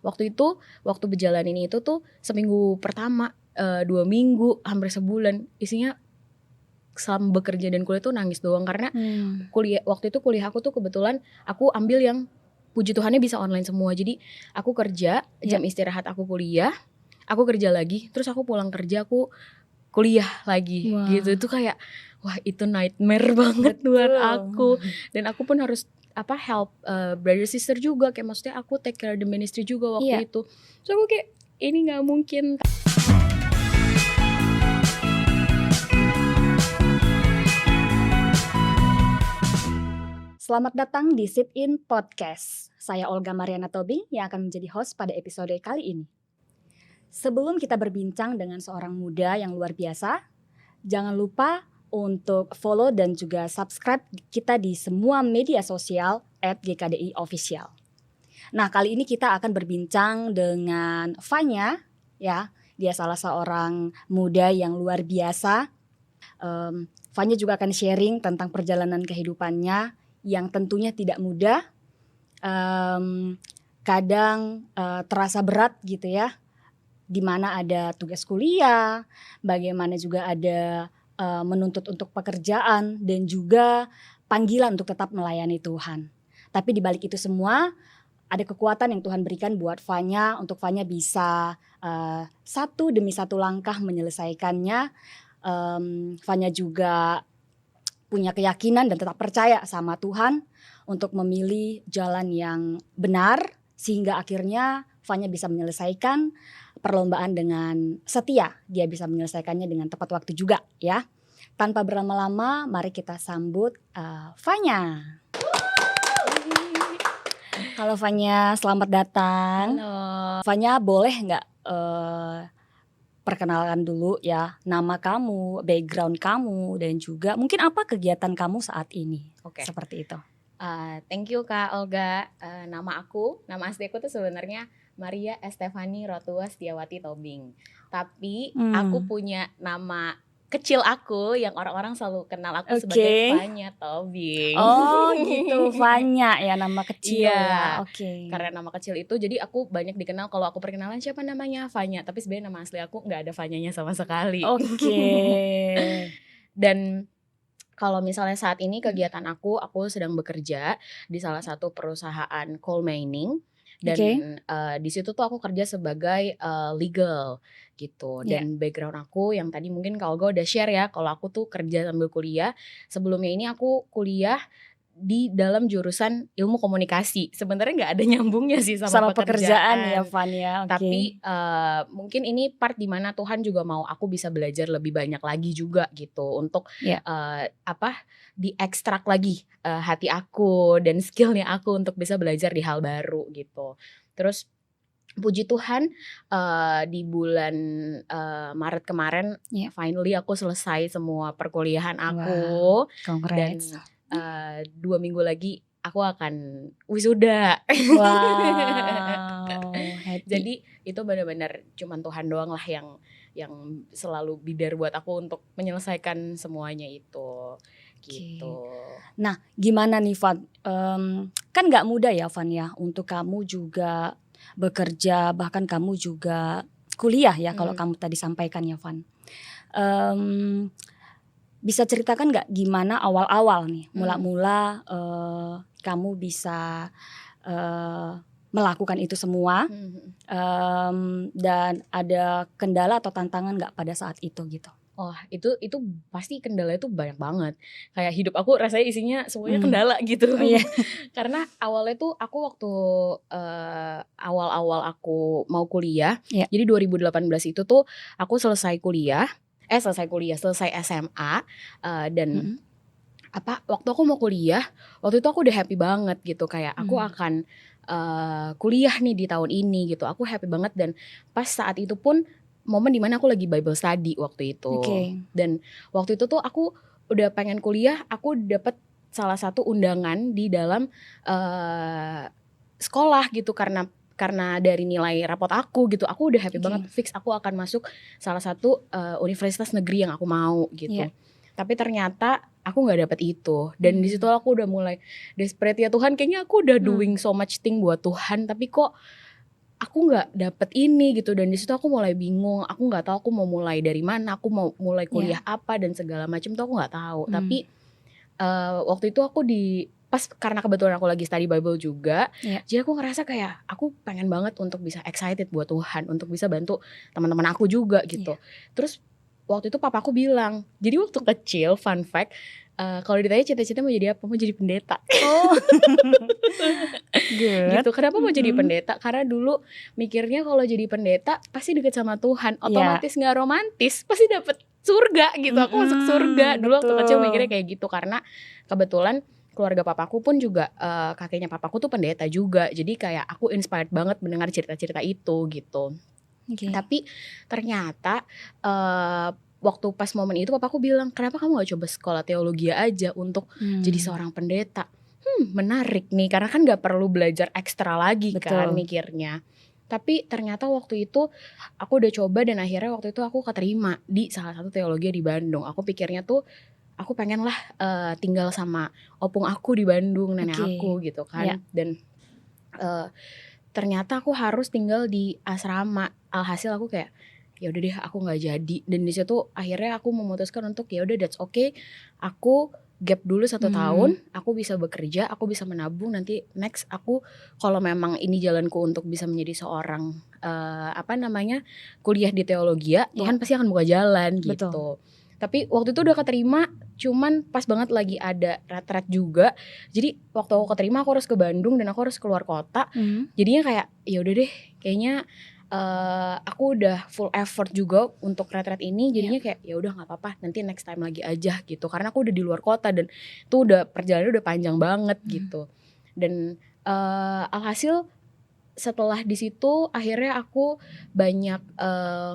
waktu berjalan ini itu tuh seminggu pertama, 2 minggu, hampir sebulan isinya selama bekerja dan kuliah tuh nangis doang. Karena waktu itu kuliah aku tuh kebetulan aku ambil yang puji Tuhannya bisa online semua. Jadi aku kerja, jam istirahat aku kuliah, aku kerja lagi, terus aku pulang kerja aku kuliah lagi. Gitu. Itu kayak wah itu nightmare banget buat aku. Dan aku pun harus help brother sister juga, kayak maksudnya aku take care the ministry juga waktu itu. So aku kayak ini nggak mungkin. Selamat datang di Sit In Podcast. Saya Olga Mariana Tobing yang akan menjadi host pada episode kali ini. Sebelum kita berbincang dengan seorang muda yang luar biasa, jangan lupa untuk follow dan juga subscribe kita di semua media sosial @GKDI Official. Nah, kali ini kita akan berbincang dengan Fanya, ya. Dia salah seorang muda yang luar biasa. Fanya juga akan sharing tentang perjalanan kehidupannya yang tentunya tidak mudah, kadang terasa berat gitu ya, dimana ada tugas kuliah, bagaimana juga ada menuntut untuk pekerjaan dan juga panggilan untuk tetap melayani Tuhan. Tapi di balik itu semua ada kekuatan yang Tuhan berikan buat Fanya untuk Fanya bisa satu demi satu langkah menyelesaikannya. Fanya juga punya keyakinan dan tetap percaya sama Tuhan untuk memilih jalan yang benar sehingga akhirnya Fanya bisa menyelesaikan perlombaan dengan setia. Dia bisa menyelesaikannya dengan tepat waktu juga ya. Tanpa berlama-lama mari kita sambut Fanya. Halo Fanya, selamat datang. Halo. Fanya boleh nggak perkenalkan dulu ya nama kamu, background kamu, dan juga mungkin apa kegiatan kamu saat ini. Seperti itu. Thank you Kak Olga. Nama asli aku tuh sebenarnya Maria Estefani Rotua Setiawati Tobing. Tapi aku punya nama kecil aku yang orang-orang selalu kenal aku sebagai Fanya Tobing. Oh gitu, Fanya ya nama kecil ya. Karena nama kecil itu jadi aku banyak dikenal kalau aku perkenalan siapa namanya Fanya. Tapi sebenarnya nama asli aku nggak ada Fanyanya sama sekali. Dan kalau misalnya saat ini kegiatan aku sedang bekerja di salah satu perusahaan coal mining. Dan di situ tuh aku kerja sebagai legal gitu. Dan background aku yang tadi mungkin Kak Olga udah share ya, kalau aku tuh kerja sambil kuliah. Sebelumnya ini aku kuliah di dalam jurusan ilmu komunikasi. Sebenarnya nggak ada nyambungnya sih sama pekerjaan ya Van ya. Tapi mungkin ini part dimana Tuhan juga mau aku bisa belajar lebih banyak lagi juga gitu untuk diekstrak lagi hati aku dan skillnya aku untuk bisa belajar di hal baru gitu. Terus puji Tuhan di bulan Maret kemarin finally aku selesai semua perkuliahan aku. Dan 2 minggu lagi aku akan wisuda. Wow, happy. Jadi itu benar-benar cuman Tuhan doang lah yang selalu bidar buat aku untuk menyelesaikan semuanya itu. Gitu. Nah, gimana nih Van? Kan nggak mudah ya Van ya untuk kamu juga bekerja, bahkan kamu juga kuliah ya kalau kamu tadi sampaikan ya Van. Bisa ceritakan nggak gimana awal-awal nih, mula-mula kamu bisa melakukan itu semua, dan ada kendala atau tantangan nggak pada saat itu gitu? Oh itu pasti kendala itu banyak banget. Kayak hidup aku rasanya isinya semuanya kendala gitu. Karena awalnya tuh aku waktu awal-awal aku mau kuliah, jadi 2018 itu tuh aku selesai SMA dan waktu aku mau kuliah, waktu itu aku udah happy banget gitu, kayak aku akan kuliah nih di tahun ini gitu. Aku happy banget dan pas saat itu pun momen dimana aku lagi Bible study waktu itu. Dan waktu itu tuh aku udah pengen kuliah, aku dapet salah satu undangan di dalam sekolah gitu karena dari nilai rapot aku gitu, aku udah happy banget, fix aku akan masuk salah satu universitas negeri yang aku mau gitu. Tapi ternyata aku nggak dapet itu, dan di situ aku udah mulai desperate ya Tuhan, kayaknya aku udah doing so much thing buat Tuhan, tapi kok aku nggak dapet ini gitu, dan di situ aku mulai bingung, aku nggak tahu aku mau mulai dari mana, aku mau mulai kuliah apa dan segala macam tuh aku nggak tahu. Tapi waktu itu aku pas karena kebetulan aku lagi study Bible juga, jadi aku ngerasa kayak aku pengen banget untuk bisa excited buat Tuhan, untuk bisa bantu teman-teman aku juga gitu. Terus waktu itu papaku bilang, jadi waktu kecil fun fact, kalau ditanya cita-cita mau jadi apa, mau jadi pendeta. Gitu. Kenapa mau jadi pendeta? Karena dulu mikirnya kalau jadi pendeta pasti deket sama Tuhan, otomatis nggak romantis, pasti dapet surga gitu. Aku masuk surga. Dulu waktu kecil mikirnya kayak gitu, karena kebetulan keluarga papaku pun juga kakeknya papaku tuh pendeta juga. Jadi kayak aku inspired banget mendengar cerita-cerita itu gitu. Tapi ternyata waktu pas momen itu papaku bilang, kenapa kamu gak coba sekolah teologi aja untuk jadi seorang pendeta? Menarik nih, karena kan gak perlu belajar ekstra lagi kan mikirnya. Tapi ternyata waktu itu aku udah coba, dan akhirnya waktu itu aku keterima di salah satu teologi di Bandung. Aku pikirnya tuh aku pengen lah tinggal sama opung aku di Bandung, nenek aku gitu kan. Dan ternyata aku harus tinggal di asrama. Alhasil aku kayak ya udah deh, aku nggak jadi. Dan di situ akhirnya aku memutuskan untuk ya udah, that's okay, aku gap dulu 1 tahun, aku bisa bekerja, aku bisa menabung, nanti next aku kalau memang ini jalanku untuk bisa menjadi seorang kuliah di teologi, Tuhan pasti akan buka jalan gitu. Tapi waktu itu udah keterima, cuman pas banget lagi ada retret juga. Jadi waktu aku keterima aku harus ke Bandung dan aku harus keluar kota. Jadinya kayak ya udah deh, kayaknya aku udah full effort juga untuk retret ini. Jadinya kayak ya udah nggak apa-apa, nanti next time lagi aja gitu. Karena aku udah di luar kota dan itu udah perjalanannya udah panjang banget gitu. Dan alhasil setelah di situ akhirnya aku banyak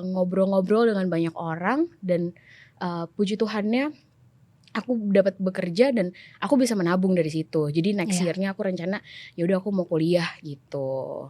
ngobrol-ngobrol dengan banyak orang, dan puji Tuhannya aku dapat bekerja dan aku bisa menabung dari situ. Jadi next year-nya aku rencana ya udah aku mau kuliah gitu.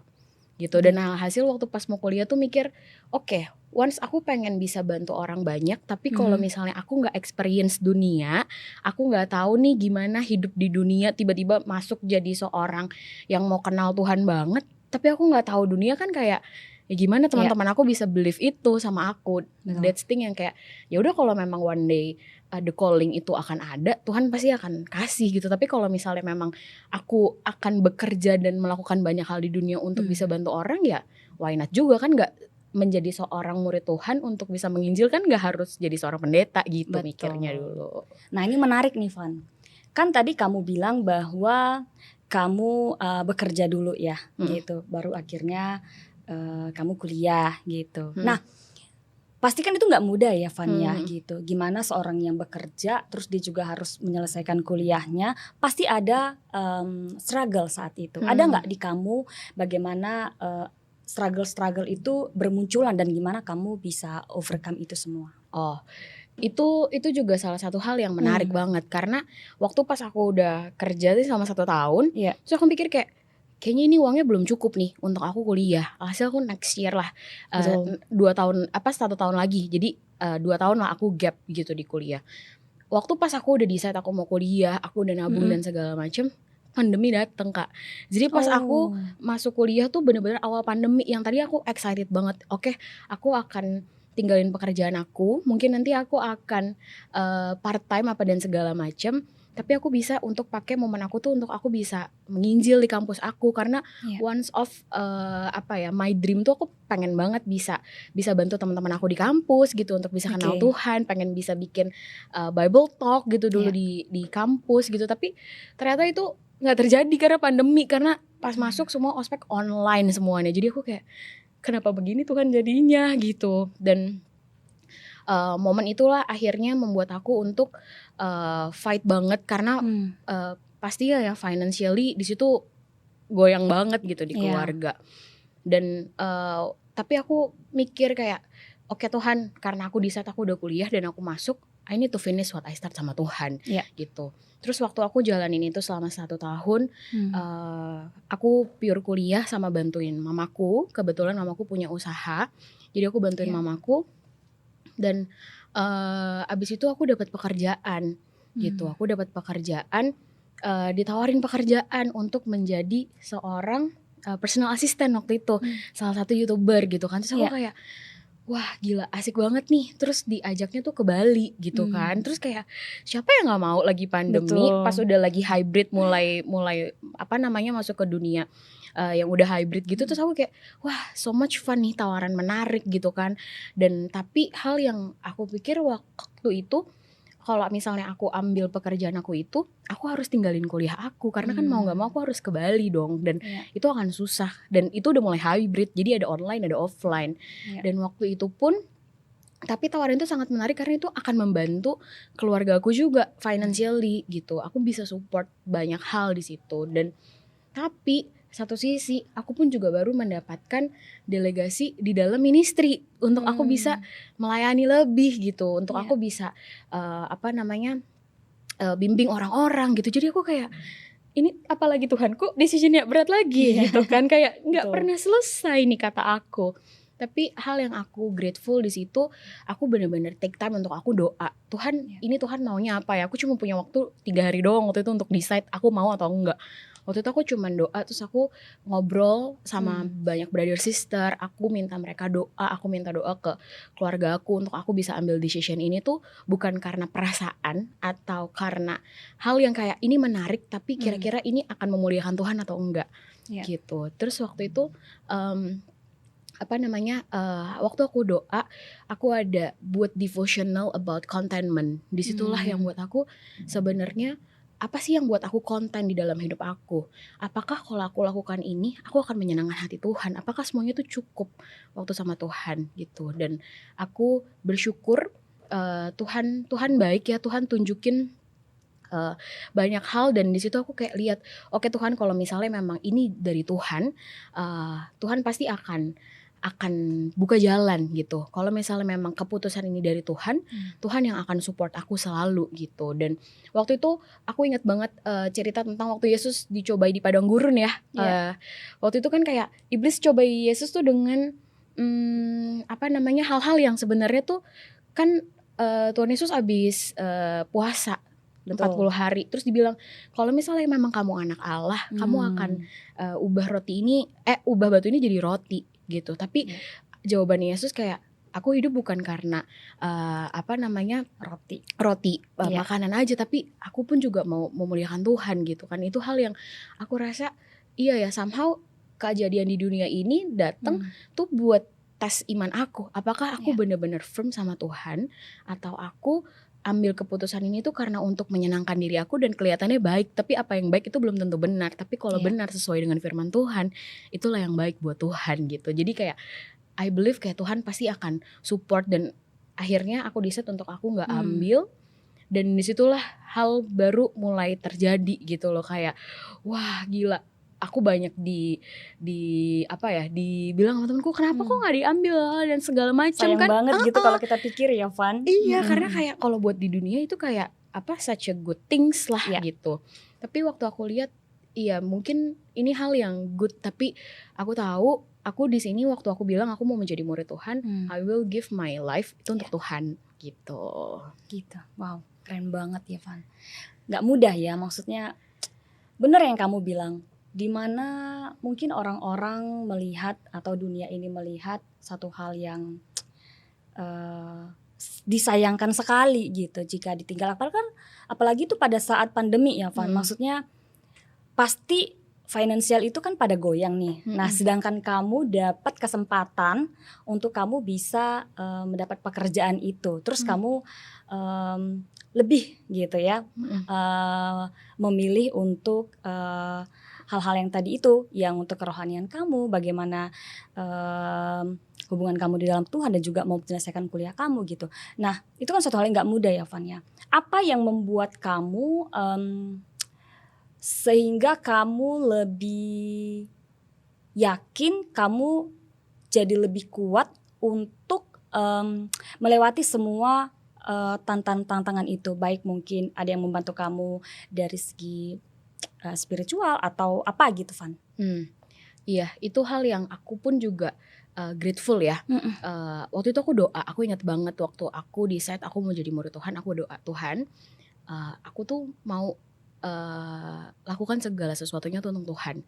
Dan hasil waktu pas mau kuliah tuh mikir, oke, once aku pengen bisa bantu orang banyak, tapi kalau misalnya aku nggak experience dunia, aku nggak tahu nih gimana hidup di dunia, tiba-tiba masuk jadi seorang yang mau kenal Tuhan banget, tapi aku nggak tahu dunia kan kayak ya gimana teman-teman aku bisa believe itu sama aku. That's thing yang kayak ya udah, kalau memang one day the calling itu akan ada, Tuhan pasti akan kasih gitu. Tapi kalau misalnya memang aku akan bekerja dan melakukan banyak hal di dunia untuk bisa bantu orang, ya why not juga kan. Gak menjadi seorang murid Tuhan untuk bisa menginjil kan gak harus jadi seorang pendeta gitu. Mikirnya dulu. Nah ini menarik nih Van, kan tadi kamu bilang bahwa kamu bekerja dulu ya gitu, baru akhirnya kamu kuliah gitu. Nah pasti kan itu nggak mudah ya Van ya gitu. Gimana seorang yang bekerja terus dia juga harus menyelesaikan kuliahnya, pasti ada struggle saat itu. Ada nggak di kamu bagaimana struggle itu bermunculan dan gimana kamu bisa overcome itu semua? Oh, itu juga salah satu hal yang menarik banget, karena waktu pas aku udah kerja sih selama 1 tahun, terus aku pikir kayaknya ini uangnya belum cukup nih untuk aku kuliah. Hasil aku next year lah 1 tahun lagi. Jadi 2 tahun lah aku gap gitu di kuliah. Waktu pas aku udah decide aku mau kuliah, aku udah nabung dan segala macem, pandemi dateng Kak. Jadi pas aku masuk kuliah tuh bener-bener awal pandemi, yang tadi aku excited banget. Oke, aku akan tinggalin pekerjaan aku, mungkin nanti aku akan part time apa dan segala macem, tapi aku bisa untuk pakai momen aku tuh untuk aku bisa menginjil di kampus aku. Karena once of my dream tuh aku pengen banget bisa bantu teman-teman aku di kampus gitu untuk bisa kenal Tuhan, pengen bisa bikin Bible talk gitu dulu di kampus gitu. Tapi ternyata itu nggak terjadi karena pandemi, karena pas masuk semua ospek online semuanya. Jadi aku kayak kenapa begini Tuhan jadinya gitu. Dan momen itulah akhirnya membuat aku untuk fight banget, karena pasti ya financially di situ goyang banget gitu di keluarga. Dan tapi aku mikir kayak oke Tuhan, karena aku di saat aku udah kuliah dan aku masuk, I need to finish what I start sama Tuhan gitu. Terus waktu aku jalanin itu selama 1 tahun, aku pure kuliah sama bantuin mamaku. Kebetulan mamaku punya usaha, jadi aku bantuin mamaku. Dan abis itu aku dapat pekerjaan gitu. Aku dapat pekerjaan, ditawarin pekerjaan untuk menjadi seorang personal assistant waktu itu, salah satu YouTuber gitu kan. Terus aku kayak wah gila asik banget nih, terus diajaknya tuh ke Bali gitu kan. Terus kayak siapa yang nggak mau lagi pandemi. Betul. Pas udah lagi hybrid mulai apa namanya masuk ke dunia yang udah hybrid gitu. Terus aku kayak wah so much fun nih, tawaran menarik gitu kan. Dan tapi hal yang aku pikir waktu itu, kalau misalnya aku ambil pekerjaan aku itu, aku harus tinggalin kuliah aku karena kan mau nggak mau aku harus ke Bali dong, dan itu akan susah, dan itu udah mulai hybrid, jadi ada online ada offline. Dan waktu itu pun tapi tawaran itu sangat menarik karena itu akan membantu keluarga aku juga financially gitu, aku bisa support banyak hal di situ. Dan tapi satu sisi aku pun juga baru mendapatkan delegasi di dalam ministry untuk aku bisa melayani lebih gitu, untuk aku bisa bimbing orang-orang gitu. Jadi aku kayak ini apalagi Tuhan, kok decisionnya berat lagi gitu kan, kayak nggak pernah selesai nih kata aku. Tapi hal yang aku grateful di situ, aku benar-benar take time untuk aku doa. Tuhan, ini Tuhan maunya apa ya? Aku cuma punya waktu 3 hari doang waktu itu untuk decide aku mau atau enggak. Waktu itu aku cuma doa, terus aku ngobrol sama banyak brother sister, aku minta mereka doa, aku minta doa ke keluarga aku untuk aku bisa ambil decision ini tuh bukan karena perasaan atau karena hal yang kayak ini menarik tapi kira-kira ini akan memuliakan Tuhan atau enggak gitu. Terus waktu itu waktu aku doa, aku ada buat devotional about contentment. Disitulah yang buat aku sebenarnya apa sih yang buat aku konten di dalam hidup aku? Apakah kalau aku lakukan ini, aku akan menyenangkan hati Tuhan? Apakah semuanya itu cukup waktu sama Tuhan gitu? Dan aku bersyukur Tuhan baik ya, Tuhan tunjukin banyak hal, dan di situ aku kayak lihat, oke Tuhan, kalau misalnya memang ini dari Tuhan, Tuhan pasti akan buka jalan gitu. Kalau misalnya memang keputusan ini dari Tuhan, Tuhan yang akan support aku selalu gitu. Dan waktu itu aku ingat banget cerita tentang waktu Yesus dicobai di padang gurun ya. Waktu itu kan kayak iblis cobai Yesus tuh dengan hal-hal yang sebenarnya tuh kan Tuhan Yesus abis puasa 40 hari, terus dibilang kalau misalnya memang kamu anak Allah, kamu akan ubah batu ini jadi roti gitu. Tapi jawabannya Yesus kayak, aku hidup bukan karena roti makanan aja, tapi aku pun juga mau memuliakan Tuhan gitu kan. Itu hal yang aku rasa iya ya, somehow kejadian di dunia ini datang tuh buat tes iman aku. Apakah aku benar-benar firm sama Tuhan, atau aku ambil keputusan ini tuh karena untuk menyenangkan diri aku dan kelihatannya baik, tapi apa yang baik itu belum tentu benar. Tapi kalau benar sesuai dengan firman Tuhan, itulah yang baik buat Tuhan gitu. Jadi kayak I believe kayak Tuhan pasti akan support, dan akhirnya aku decide untuk aku gak ambil. Dan disitulah hal baru mulai terjadi gitu loh, kayak wah gila, aku banyak dibilang sama temanku, kenapa kok nggak diambil dan segala macam kan. Sayang banget gitu kalau kita pikir ya Van. Iya, karena kayak kalau buat di dunia itu kayak such a good things lah gitu. Tapi waktu aku lihat, iya mungkin ini hal yang good, tapi aku tahu aku di sini waktu aku bilang aku mau menjadi murid Tuhan, I will give my life itu untuk Tuhan gitu. Wow, keren banget ya Van. Gak mudah ya, maksudnya bener yang kamu bilang, dimana mungkin orang-orang melihat atau dunia ini melihat satu hal yang disayangkan sekali gitu jika ditinggal, apalagi itu pada saat pandemi ya Van. Maksudnya pasti finansial itu kan pada goyang nih. Nah sedangkan kamu dapat kesempatan untuk kamu bisa mendapat pekerjaan itu, terus kamu lebih gitu ya, memilih untuk hal-hal yang tadi itu, yang untuk kerohanian kamu, bagaimana hubungan kamu di dalam Tuhan, dan juga mau menyelesaikan kuliah kamu gitu. Nah itu kan suatu hal yang gak mudah ya Van ya. Apa yang membuat kamu sehingga kamu lebih yakin, kamu jadi lebih kuat untuk melewati semua tantangan itu, baik mungkin ada yang membantu kamu dari segi spiritual atau apa gitu Van? Iya, itu hal yang aku pun juga grateful ya. Waktu itu aku doa, aku ingat banget waktu aku decide aku mau jadi murid Tuhan, aku doa, Tuhan aku tuh mau lakukan segala sesuatunya tuh untuk Tuhan.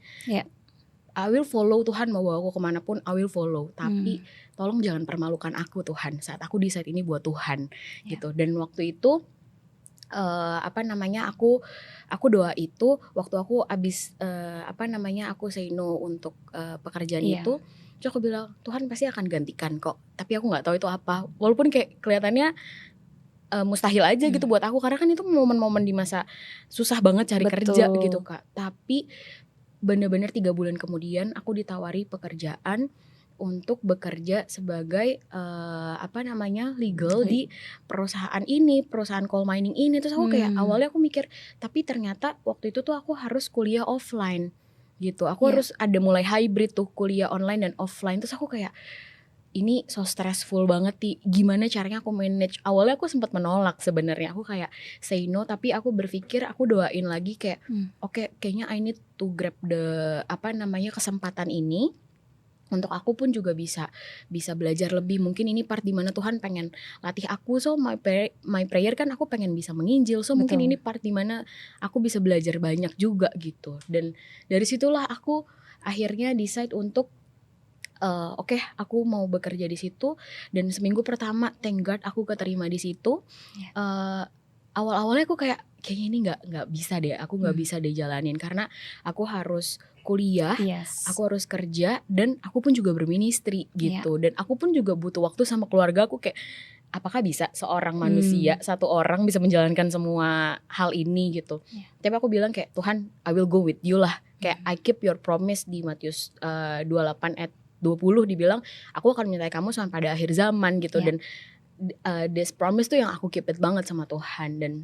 I will follow, Tuhan mau bawa aku kemanapun I will follow. Tapi tolong jangan permalukan aku Tuhan saat aku decide ini buat Tuhan gitu. Dan waktu itu aku doa itu waktu aku abis aku say no untuk pekerjaan itu. Terus aku bilang Tuhan pasti akan gantikan kok. Tapi aku nggak tahu itu apa. Walaupun kayak kelihatannya mustahil aja gitu buat aku, karena kan itu momen-momen di masa susah banget cari kerja gitu Kak. Tapi bener-bener 3 bulan kemudian aku ditawari pekerjaan untuk bekerja sebagai legal di perusahaan coal mining ini. Terus aku kayak awalnya aku mikir, tapi ternyata waktu itu tuh aku harus kuliah offline gitu. Aku harus ada mulai hybrid tuh, kuliah online dan offline. Terus aku kayak ini so stressful banget Ti. Gimana caranya aku manage? Awalnya aku sempat menolak sebenarnya. Aku kayak say no, tapi aku berpikir aku doain lagi kayak oke, kayaknya I need to grab the kesempatan ini untuk aku pun juga bisa belajar lebih. Mungkin ini part dimana Tuhan pengen latih aku. So my prayer kan aku pengen bisa menginjil. So mungkin ini part dimana aku bisa belajar banyak juga gitu. Dan dari situlah aku akhirnya decide untuk oke, aku mau bekerja di situ. Dan seminggu pertama thank God aku keterima di situ. Awal-awalnya aku kayaknya ini nggak bisa deh, aku nggak bisa deh jalanin karena aku harus kuliah, aku harus kerja, dan aku pun juga berministri gitu. Dan aku pun juga butuh waktu sama keluarga aku, kayak apakah bisa seorang manusia, satu orang bisa menjalankan semua hal ini gitu. Tapi aku bilang kayak Tuhan, I will go with you lah. Kayak I keep your promise di Matius 28:20 dibilang aku akan menyertai kamu sampai pada akhir zaman gitu. Dan this promise tuh yang aku keep it banget sama Tuhan. Dan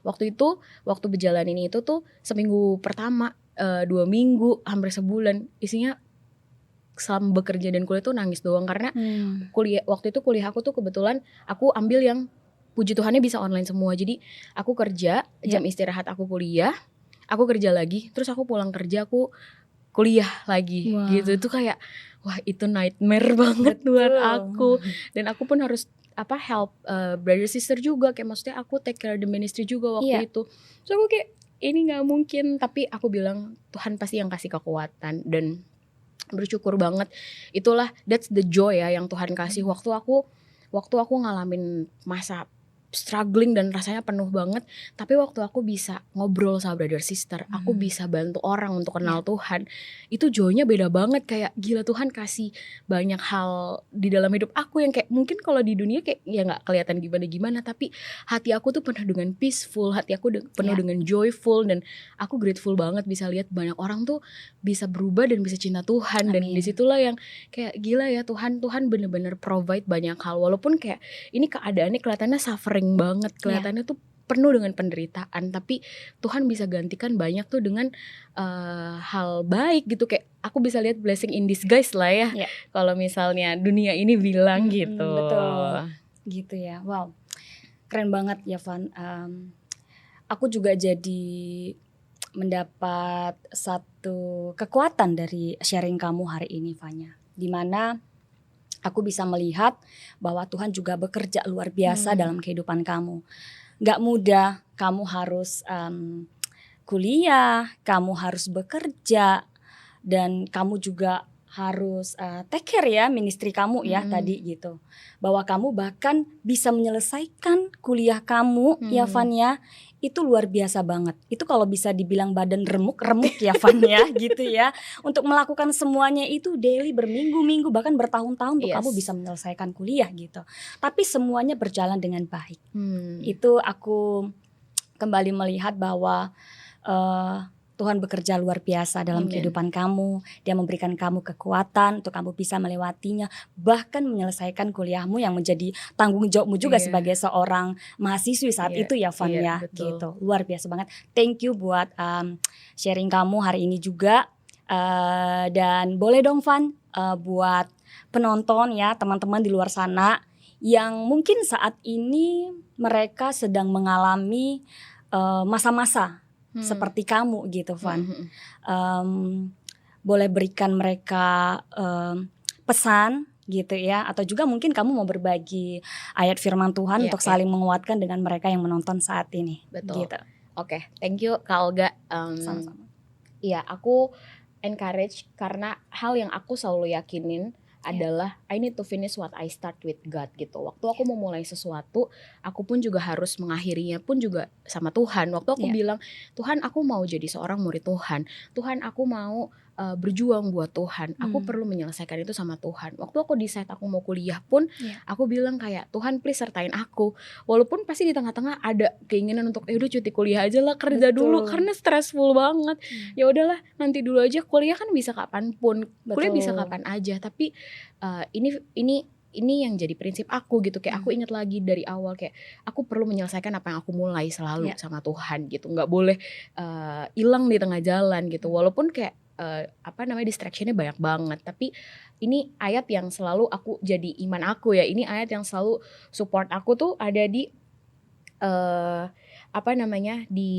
waktu berjalan ini itu tuh seminggu pertama, 2 minggu, hampir sebulan, isinya selama bekerja dan kuliah tuh nangis doang. Karena waktu itu kuliah aku tuh kebetulan aku ambil yang puji Tuhannya bisa online semua. Jadi aku kerja, jam istirahat aku kuliah, aku kerja lagi, terus aku pulang kerja aku kuliah lagi gitu. Itu kayak wah, itu nightmare banget buat aku. Dan aku pun harus help brother sister juga, kayak maksudnya aku take care the ministry juga waktu itu. So aku kayak ini nggak mungkin, tapi aku bilang Tuhan pasti yang kasih kekuatan. Dan bersyukur banget, itulah that's the joy ya yang Tuhan kasih. Waktu aku ngalamin masa struggling dan rasanya penuh banget, tapi waktu aku bisa ngobrol sama brother sister, aku bisa bantu orang untuk kenal Tuhan, itu joy-nya beda banget. Kayak gila, Tuhan kasih banyak hal di dalam hidup aku yang kayak mungkin kalau di dunia kayak ya nggak kelihatan gimana-gimana, tapi hati aku tuh penuh dengan peaceful, hati aku penuh dengan joyful. Dan aku grateful banget bisa lihat banyak orang tuh bisa berubah dan bisa cinta Tuhan. Dan disitulah yang kayak gila ya, Tuhan bener-bener provide banyak hal, walaupun kayak ini keadaannya kelihatannya suffering banget, kelihatannya tuh penuh dengan penderitaan, tapi Tuhan bisa gantikan banyak tuh dengan hal baik gitu. Kayak aku bisa lihat blessing in disguise lah ya, kalau misalnya dunia ini bilang gitu. Betul gitu ya. Wow, keren banget ya Van. Aku juga jadi mendapat satu kekuatan dari sharing kamu hari ini, Vanya, dimana aku bisa melihat bahwa Tuhan juga bekerja luar biasa dalam kehidupan kamu. Gak mudah, kamu harus kuliah, kamu harus bekerja, dan kamu juga harus take care ya ministry kamu ya tadi gitu. Bahwa kamu bahkan bisa menyelesaikan kuliah kamu ya Van ya. Itu luar biasa banget. Itu kalau bisa dibilang badan remuk ya Van ya gitu ya. Untuk melakukan semuanya itu daily, berminggu-minggu, bahkan bertahun-tahun untuk kamu bisa menyelesaikan kuliah gitu. Tapi semuanya berjalan dengan baik. Itu aku kembali melihat bahwa Tuhan bekerja luar biasa dalam kehidupan kamu. Dia memberikan kamu kekuatan untuk kamu bisa melewatinya, bahkan menyelesaikan kuliahmu yang menjadi tanggung jawabmu juga sebagai seorang mahasiswi saat itu ya Van ya gitu. Luar biasa banget. Thank you buat sharing kamu hari ini juga. Dan boleh dong Van, buat penonton ya, teman-teman di luar sana yang mungkin saat ini mereka sedang mengalami masa-masa seperti kamu gitu Van. Boleh berikan mereka pesan gitu ya, atau juga mungkin kamu mau berbagi ayat firman Tuhan untuk saling menguatkan dengan mereka yang menonton saat ini. Betul Gitu. Oke, thank you Kak Olga. Sama-sama. Iya, aku encourage karena hal yang aku selalu yakinin adalah I need to finish what I start with God gitu. Waktu aku mau mulai sesuatu, aku pun juga harus mengakhirinya pun juga sama Tuhan. Waktu aku bilang, Tuhan aku mau jadi seorang murid Tuhan. Tuhan aku mau berjuang buat Tuhan. Aku perlu menyelesaikan itu sama Tuhan. Waktu aku decide aku mau kuliah pun, aku bilang kayak Tuhan please sertain aku. Walaupun pasti di tengah-tengah ada keinginan untuk udah cuti kuliah aja lah, kerja dulu karena stressful banget. Ya udahlah nanti dulu aja, kuliah kan bisa kapanpun. Kuliah bisa kapan aja. Tapi ini yang jadi prinsip aku gitu, kayak aku ingat lagi dari awal kayak aku perlu menyelesaikan apa yang aku mulai selalu sama Tuhan gitu, nggak boleh hilang di tengah jalan gitu. Walaupun kayak distractionnya banyak banget, tapi ini ayat yang selalu aku jadi iman aku ya, ini ayat yang selalu support aku tuh ada di di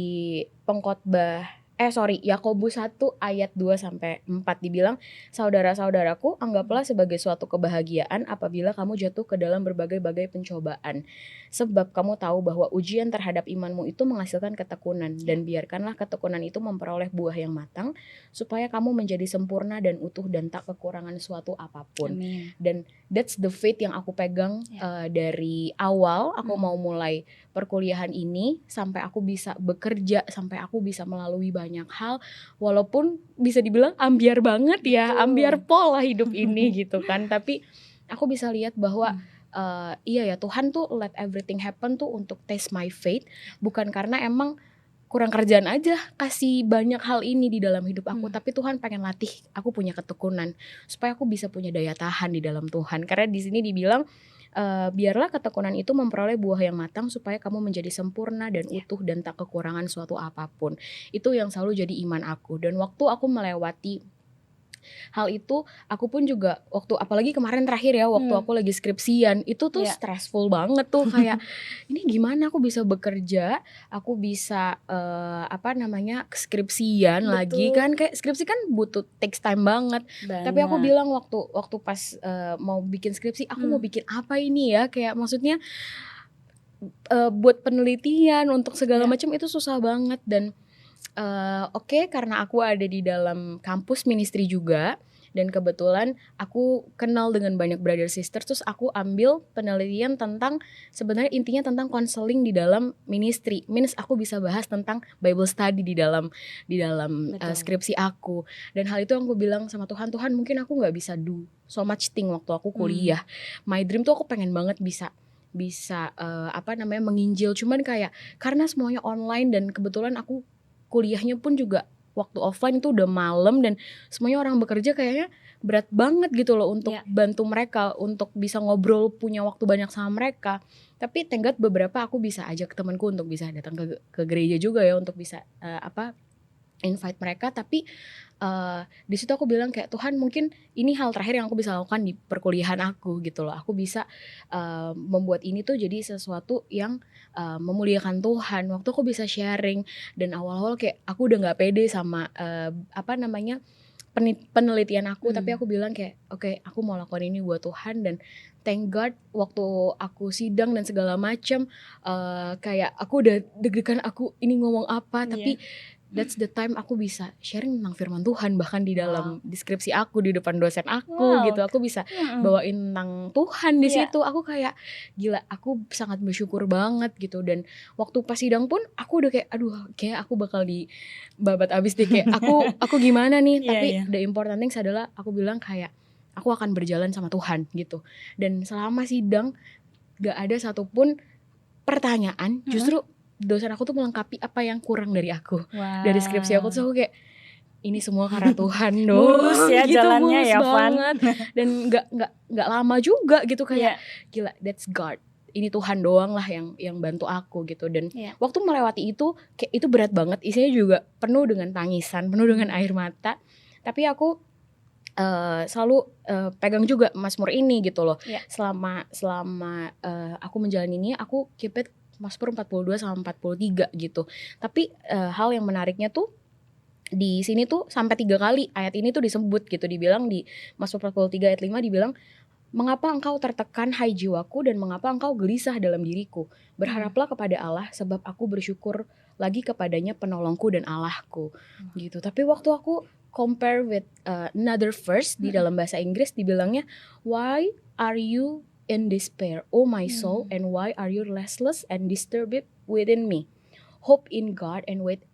Pengkhotbah Yakobus 1 ayat 2-4 dibilang, saudara-saudaraku, anggaplah sebagai suatu kebahagiaan apabila kamu jatuh ke dalam berbagai-bagai pencobaan. Sebab kamu tahu bahwa ujian terhadap imanmu itu menghasilkan ketekunan, dan biarkanlah ketekunan itu memperoleh buah yang matang, supaya kamu menjadi sempurna dan utuh dan tak kekurangan suatu apapun. Amin. Dan that's the faith yang aku pegang dari awal aku mau mulai perkuliahan ini sampai aku bisa bekerja, sampai aku bisa melalui banyak hal, walaupun bisa dibilang ambiar banget ya, ambiar pol lah hidup ini gitu kan. Tapi aku bisa lihat bahwa iya ya, Tuhan tuh let everything happen tuh untuk test my faith, bukan karena emang kurang kerjaan aja kasih banyak hal ini di dalam hidup aku, tapi Tuhan pengen latih aku punya ketekunan supaya aku bisa punya daya tahan di dalam Tuhan. Karena di sini dibilang biarlah ketekunan itu memperoleh buah yang matang supaya kamu menjadi sempurna dan utuh dan tak kekurangan suatu apapun. Itu yang selalu jadi iman aku. Dan waktu aku melewati hal itu, aku pun juga waktu apalagi kemarin terakhir ya, waktu aku lagi skripsian, itu tuh stressful banget tuh, kayak ini gimana aku bisa bekerja, aku bisa skripsian lagi kan, kayak skripsi kan butuh takes time banget. Tapi aku bilang waktu pas mau bikin skripsi, aku mau bikin apa ini ya, kayak maksudnya buat penelitian untuk segala macam itu susah banget. Dan karena aku ada di dalam kampus ministry juga, dan kebetulan aku kenal dengan banyak brother sister, terus aku ambil penelitian tentang, sebenarnya intinya tentang counseling di dalam ministry, means aku bisa bahas tentang Bible study di dalam skripsi aku. Dan hal itu aku bilang sama Tuhan mungkin aku nggak bisa do so much thing waktu aku kuliah. My dream tuh aku pengen banget bisa menginjil, cuman kayak karena semuanya online dan kebetulan aku kuliahnya pun juga waktu offline itu udah malam dan semuanya orang bekerja, kayaknya berat banget gitu loh untuk bantu mereka, untuk bisa ngobrol, punya waktu banyak sama mereka. Tapi thank God beberapa aku bisa ajak temanku untuk bisa datang ke gereja juga ya, untuk bisa invite mereka. Tapi di situ aku bilang kayak Tuhan, mungkin ini hal terakhir yang aku bisa lakukan di perkuliahan aku gitu loh. Aku bisa membuat ini tuh jadi sesuatu yang memuliakan Tuhan. Waktu aku bisa sharing, dan awal-awal kayak aku udah nggak pede sama penelitian aku, tapi aku bilang kayak oke, aku mau lakukan ini buat Tuhan. Dan thank God waktu aku sidang dan segala macam, kayak aku udah deg-degan, aku ini ngomong apa, tapi that's the time aku bisa sharing tentang firman Tuhan, bahkan di dalam deskripsi aku di depan dosen aku gitu, aku bisa bawain tentang Tuhan di situ. Aku kayak gila, aku sangat bersyukur banget gitu. Dan waktu pas sidang pun aku udah kayak aduh, kayak aku bakal dibabat abis deh, kayak aku gimana nih. Tapi the important things adalah aku bilang kayak aku akan berjalan sama Tuhan gitu. Dan selama sidang gak ada satupun pertanyaan, justru dosen aku tuh melengkapi apa yang kurang dari aku. Dari skripsi aku tuh aku kayak ini semua karena Tuhan dong. Mulus ya gitu, jalannya mulus ya banget. Dan nggak lama juga gitu, kayak gila, that's God. Ini Tuhan doang lah yang bantu aku gitu. Dan waktu melewati itu kayak itu berat banget, isinya juga penuh dengan tangisan, penuh dengan air mata. Tapi aku selalu pegang juga Mazmur ini gitu loh. Selama aku menjalani ini, aku keep it Mazmur 42 sama 43 gitu. Tapi hal yang menariknya tuh di sini tuh sampai 3 kali ayat ini tuh disebut gitu. Dibilang di Mazmur 43 ayat 5 dibilang, mengapa engkau tertekan hai jiwaku, dan mengapa engkau gelisah dalam diriku. Berharaplah kepada Allah, sebab aku bersyukur lagi kepadanya penolongku dan Allahku gitu. Tapi waktu aku compare with another verse di dalam bahasa Inggris, dibilangnya, why are you in despair, oh my soul, and why are you restless and disturbed within me? Hope in God and wait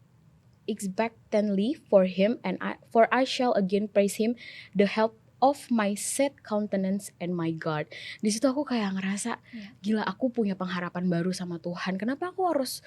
expectantly for him, for I shall again praise him, the help of my sad countenance and my God. Di situ aku kayak ngerasa, gila, aku punya pengharapan baru sama Tuhan. Kenapa aku harus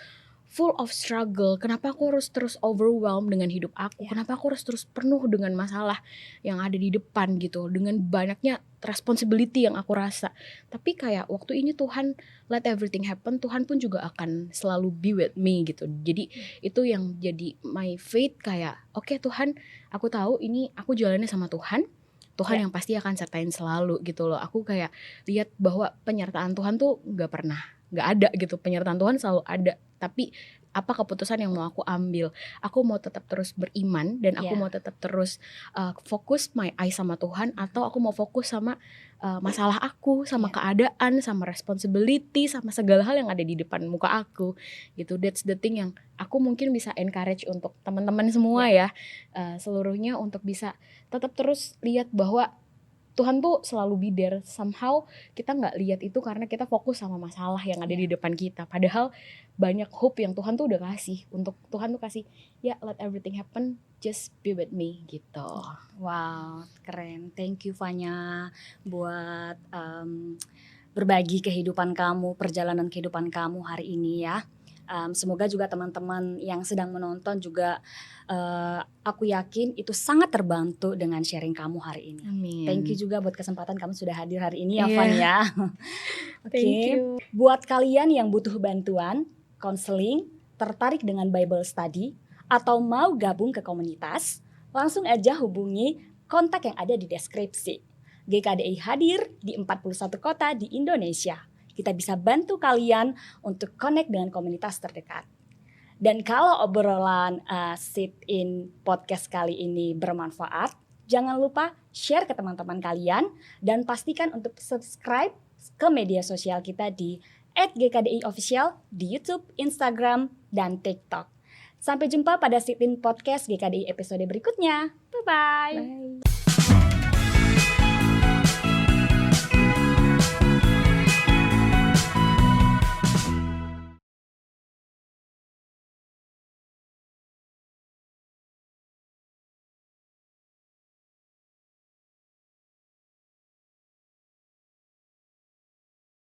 full of struggle? Kenapa aku harus terus overwhelmed dengan hidup aku? Kenapa aku harus terus penuh dengan masalah yang ada di depan gitu, dengan banyaknya responsibility yang aku rasa. Tapi kayak waktu ini Tuhan let everything happen, Tuhan pun juga akan selalu be with me gitu. Jadi itu yang jadi my faith, kayak oke, Tuhan, aku tahu ini aku jalannya sama Tuhan yang pasti akan sertain selalu gitu loh. Aku kayak lihat bahwa penyertaan Tuhan tuh gak ada gitu. Penyertaan Tuhan selalu ada. Tapi apa keputusan yang mau aku ambil? Aku mau tetap terus beriman dan aku mau tetap terus fokus my eye sama Tuhan, atau aku mau fokus sama masalah aku, sama keadaan, sama responsibility, sama segala hal yang ada di depan muka aku gitu. That's the thing yang aku mungkin bisa encourage untuk teman-teman semua seluruhnya, untuk bisa tetap terus lihat bahwa Tuhan tuh selalu be there. Somehow kita gak lihat itu karena kita fokus sama masalah yang ada di depan kita. Padahal banyak hope yang Tuhan tuh udah kasih. Untuk Tuhan tuh kasih, let everything happen, just be with me gitu. Wow, keren. Thank you Fanya buat berbagi kehidupan kamu, perjalanan kehidupan kamu hari ini ya. Semoga juga teman-teman yang sedang menonton juga aku yakin itu sangat terbantu dengan sharing kamu hari ini. Amin. Thank you juga buat kesempatan kamu sudah hadir hari ini ya Van ya. Thank you. Buat kalian yang butuh bantuan, konseling, tertarik dengan Bible Study, atau mau gabung ke komunitas, langsung aja hubungi kontak yang ada di deskripsi. GKDI hadir di 41 kota di Indonesia. Kita bisa bantu kalian untuk connect dengan komunitas terdekat. Dan kalau obrolan Sit In podcast kali ini bermanfaat, jangan lupa share ke teman-teman kalian dan pastikan untuk subscribe ke media sosial kita di @GKDI_official di YouTube, Instagram, dan TikTok. Sampai jumpa pada Sit In Podcast GKDI episode berikutnya. Bye-bye. Bye.